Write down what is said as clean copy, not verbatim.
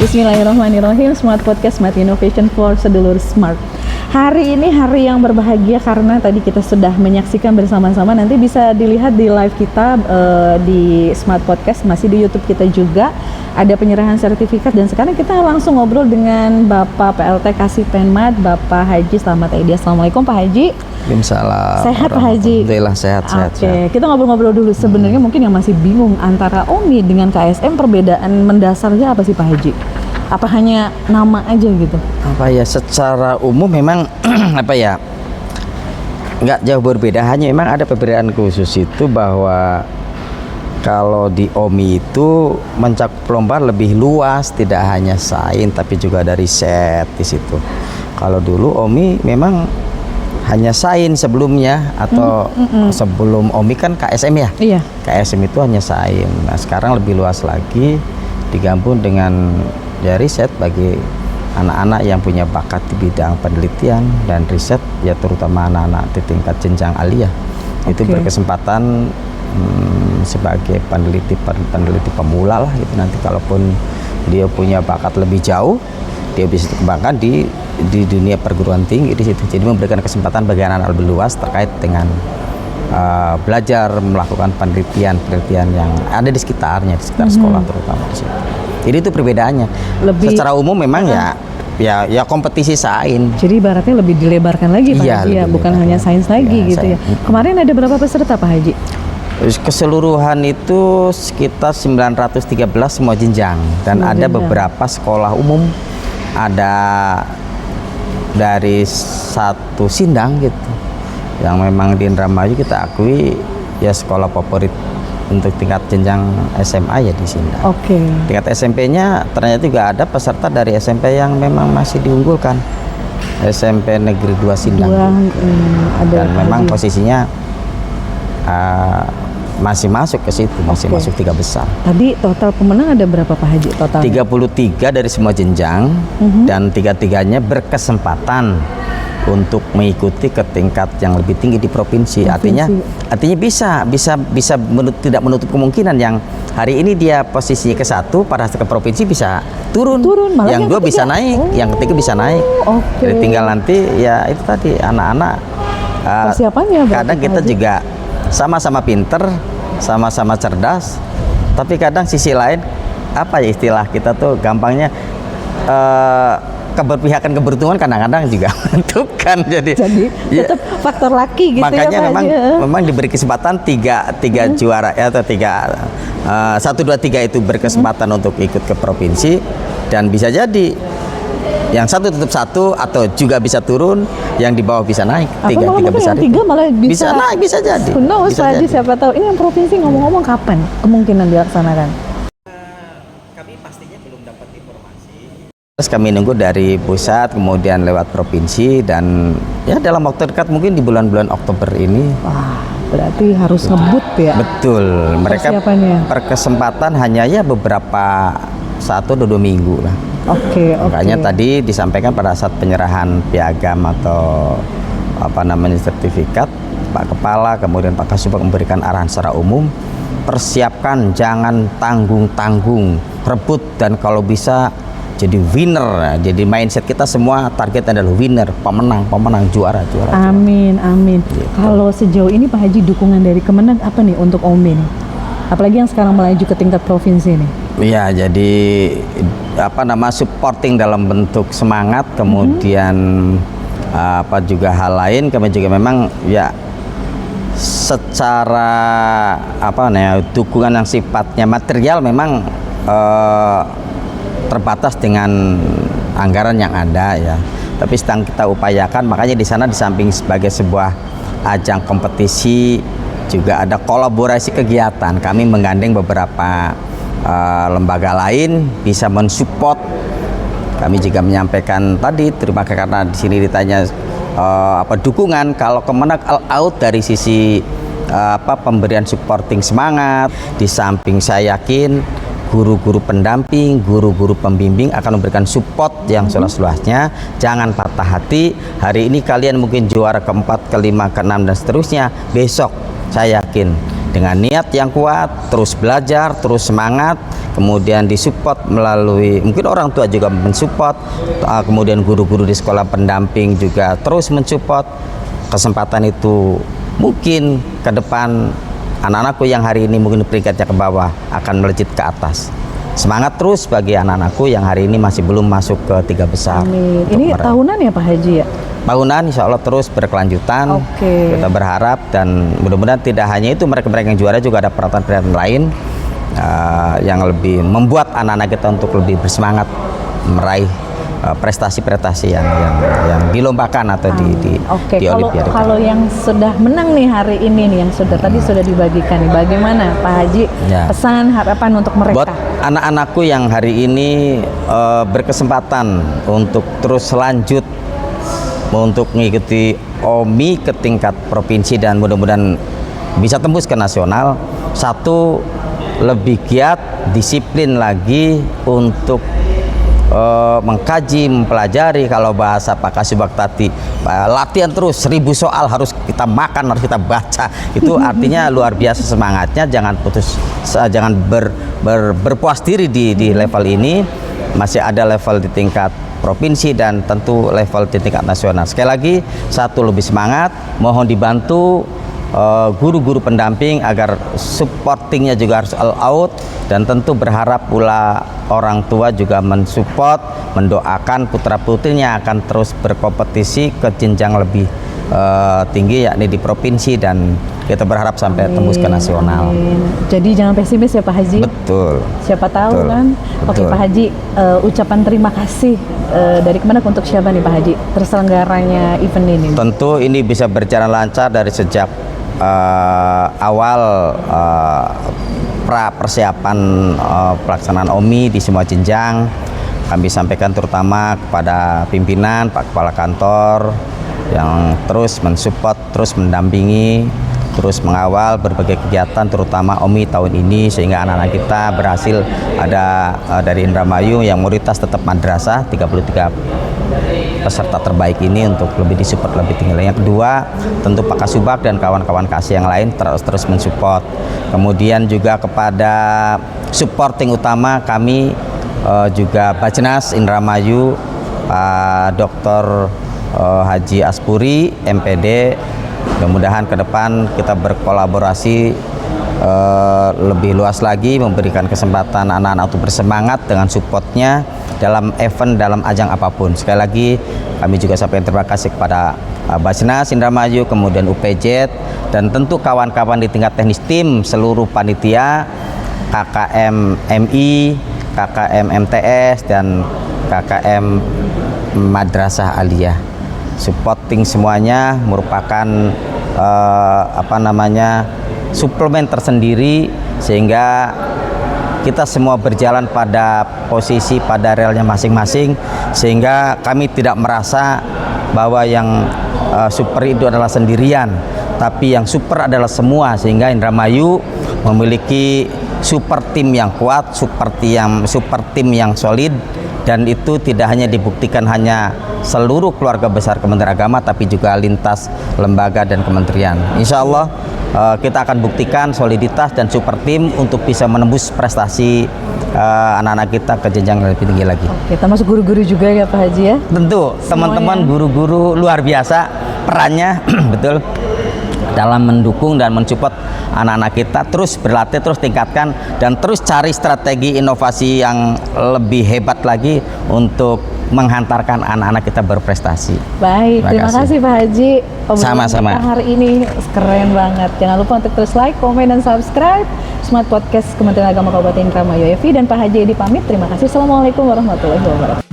Bismillahirrahmanirrahim. Smart Podcast, Smart Innovation for Sedulur Smart. Hari ini hari yang berbahagia karena tadi kita sudah menyaksikan bersama-sama. Nanti bisa dilihat di live kita di Smart Podcast, masih di YouTube kita juga. Ada penyerahan sertifikat dan sekarang kita langsung ngobrol dengan Bapak PLT Kasipenmat, Bapak Haji Slamet Edi. Assalamualaikum Pak Haji. Waalaikumsalam. Sehat Pak Haji? Alhamdulillah sehat. Oke, kita ngobrol-ngobrol dulu. Sebenarnya mungkin yang masih bingung antara OMI dengan KSM, perbedaan mendasarnya apa sih Pak Haji? Apa hanya nama aja gitu? Apa ya, secara umum memang apa ya, nggak jauh berbeda, hanya memang ada perbedaan khusus itu bahwa kalau di OMI itu mencakup lomba lebih luas, tidak hanya sains tapi juga ada riset di situ. Kalau dulu OMI memang hanya sains sebelumnya, atau sebelum OMI kan KSM ya. Iya. KSM itu hanya sains. Nah sekarang lebih luas lagi, digabung dengan ya riset bagi anak-anak yang punya bakat di bidang penelitian dan riset, ya terutama anak-anak di tingkat jenjang aliyah. Itu berkesempatan sebagai peneliti pemula lah gitu. Nanti kalaupun dia punya bakat lebih jauh, dia bisa dikembangkan di dunia perguruan tinggi di situ. Jadi memberikan kesempatan bagi anak-anak lebih luas terkait dengan belajar melakukan penelitian yang ada di sekitar sekolah terutama di situ. Jadi itu perbedaannya. Secara umum memang ya kompetisi sains. Jadi ibaratnya lebih dilebarkan lagi Pak Haji ya, bukan hanya sains lagi gitu ya. Kemarin ada berapa peserta Pak Haji? Keseluruhan itu sekitar 913 semua jenjang, dan ada beberapa sekolah umum, ada dari satu Sindang gitu yang memang di Indramayu kita akui ya sekolah favorit untuk tingkat jenjang SMA ya di Sindang. Tingkat SMP-nya ternyata juga ada peserta dari SMP yang memang masih diunggulkan, SMP Negeri 2 Sindang dan memang posisinya masih masuk ke situ, masih masuk 3 besar. Tadi total pemenang ada berapa Pak Haji total? 33 dari semua jenjang, dan 3-3-nya berkesempatan untuk mengikuti ke tingkat yang lebih tinggi di provinsi. Artinya bisa tidak menutup kemungkinan yang hari ini dia posisinya ke-1 pada ke provinsi bisa turun malah yang 2 bisa naik, yang ketiga bisa naik. Jadi tinggal nanti ya itu tadi anak-anak persiapannya. Kadang kita juga sama-sama pinter, sama-sama cerdas, tapi kadang sisi lain apa ya istilah kita tuh gampangnya keberpihakan keberuntungan kadang-kadang juga menentukan. Jadi tetap faktor laki gitu. Makanya ya, memang diberi kesempatan tiga juara ya, atau 1, 2, 3 itu berkesempatan untuk ikut ke provinsi, dan bisa jadi yang 1 tetap 1 atau juga bisa turun, yang di bawah bisa naik. Tiga besar yang 3 malah bisa naik, bisa jadi. Siapa tahu. Ini yang provinsi ngomong-ngomong kapan kemungkinan dilaksanakan? Kami pastinya belum dapat informasi. Terus kami nunggu dari pusat, kemudian lewat provinsi, dan ya dalam waktu dekat mungkin di bulan-bulan Oktober ini. Wah, berarti harus ngebut ya. Betul. Mereka berkesempatan hanya ya beberapa 1-2 minggu lah. Makanya tadi disampaikan pada saat penyerahan piagam atau sertifikat, Pak Kepala kemudian Pak Kasubag memberikan arahan secara umum, persiapkan, jangan tanggung-tanggung, rebut, dan kalau bisa jadi winner. Jadi mindset kita semua target adalah winner, pemenang, juara. Amin. Gitu. Kalau sejauh ini Pak Haji dukungan dari Kemenag apa nih untuk OMI nih? Apalagi yang sekarang melaju ke tingkat provinsi nih. Iya, jadi supporting dalam bentuk semangat, kemudian juga hal lain. Kami juga memang ya secara dukungan yang sifatnya material memang terbatas dengan anggaran yang ada ya. Tapi sedang kita upayakan, makanya di sana di samping sebagai sebuah ajang kompetisi juga ada kolaborasi kegiatan. Kami menggandeng beberapa lembaga lain bisa mensupport. Kami juga menyampaikan tadi terima kasih karena di sini ditanya dukungan. Kalau Kemenag all out dari sisi pemberian supporting semangat, di samping saya yakin guru-guru pendamping, guru-guru pembimbing akan memberikan support yang seluas-luasnya. Jangan patah hati. Hari ini kalian mungkin juara ke-4, ke-5, ke-6 dan seterusnya. Besok saya yakin dengan niat yang kuat, terus belajar, terus semangat, kemudian disupport melalui mungkin orang tua juga mensupport, kemudian guru-guru di sekolah pendamping juga terus mensupport. Kesempatan itu mungkin ke depan anak-anakku yang hari ini mungkin peringkatnya ke bawah akan melejit ke atas. Semangat terus bagi anak-anakku yang hari ini masih belum masuk ke 3 besar. Amin. Ini tahunan ya Pak Haji ya? Tahunan insya Allah terus berkelanjutan. Kita berharap dan mudah-mudahan tidak hanya itu, mereka-mereka yang juara juga ada peralatan-peralatan lain yang lebih membuat anak-anak kita untuk lebih bersemangat meraih prestasi-prestasi yang dilombakan atau di Olimpiade. Kalau yang sudah menang nih hari ini nih, yang sudah tadi sudah dibagikan nih, bagaimana Pak Haji pesan harapan untuk mereka? Buat anak-anakku yang hari ini berkesempatan untuk terus lanjut untuk mengikuti OMI ke tingkat provinsi dan mudah-mudahan bisa tembus ke nasional. Satu, lebih giat, disiplin lagi untuk mengkaji, mempelajari. Kalau bahasa Pak Kasubag tadi, latihan terus 1000 soal harus kita makan, harus kita baca. Itu artinya luar biasa semangatnya. Jangan putus, jangan berpuas diri di level ini. Masih ada level di tingkat provinsi dan tentu level di tingkat nasional. Sekali lagi, satu, lebih semangat, mohon dibantu guru-guru pendamping agar supportingnya juga harus all out, dan tentu berharap pula orang tua juga mensupport, mendoakan putra-putrinya akan terus berkompetisi ke jenjang lebih tinggi, yakni di provinsi, dan kita berharap sampai tembus ke nasional. Jadi jangan pesimis ya Pak Haji. Betul. Siapa tahu betul, kan. betul. Oke Pak Haji, ucapan terima kasih dari Kemenak untuk siapa nih Pak Haji terselenggaranya event ini? Tentu ini bisa berjalan lancar dari sejak awal persiapan pelaksanaan OMI di semua jenjang. Kami sampaikan terutama kepada pimpinan, Pak Kepala Kantor yang terus mensupport, terus mendampingi, terus mengawal berbagai kegiatan terutama OMI tahun ini, sehingga anak-anak kita berhasil ada dari Indramayu yang mayoritas tetap madrasah, 33 peserta terbaik ini untuk lebih disupport lebih tinggi. Yang kedua, tentu Pak Kasubag dan kawan-kawan kasih yang lain terus mensupport. Kemudian juga kepada supporting utama kami juga Bajnas Indramayu, Pak Dr. Haji Aspuri, MPD. Mudah-mudahan ke depan kita berkolaborasi lebih luas lagi, memberikan kesempatan anak-anak untuk bersemangat dengan supportnya dalam event, dalam ajang apapun. Sekali lagi kami juga sampaikan terima kasih kepada Bajnas Indramayu, kemudian UPJ, dan tentu kawan-kawan di tingkat teknis tim, seluruh panitia, KKM MI, KKM MTS, dan KKM Madrasah Aliyah. Supporting semuanya merupakan suplemen tersendiri, sehingga kita semua berjalan pada posisi, pada relnya masing-masing, sehingga kami tidak merasa bahwa yang super itu adalah sendirian, tapi yang super adalah semua, sehingga Indramayu memiliki super tim yang kuat, super tim yang solid, dan itu tidak hanya dibuktikan hanya seluruh keluarga besar Kementerian Agama, tapi juga lintas lembaga dan kementerian. Insya Allah kita akan buktikan soliditas dan super tim untuk bisa menembus prestasi anak-anak kita ke jenjang yang lebih tinggi lagi. Kita masuk guru-guru juga ya Pak Haji ya? Tentu, teman-teman guru-guru luar biasa perannya betul dalam mendukung dan mensupport anak-anak kita terus berlatih, terus tingkatkan, dan terus cari strategi inovasi yang lebih hebat lagi untuk menghantarkan anak-anak kita berprestasi. Baik, terima kasih Pak Haji. Sama-sama. Hari ini keren banget. Jangan lupa untuk terus like, komen, dan subscribe Smart Podcast Kementerian Agama Kabupaten Indramayu. Evi dan Pak Haji Edi pamit. Terima kasih. Assalamualaikum warahmatullahi wabarakatuh.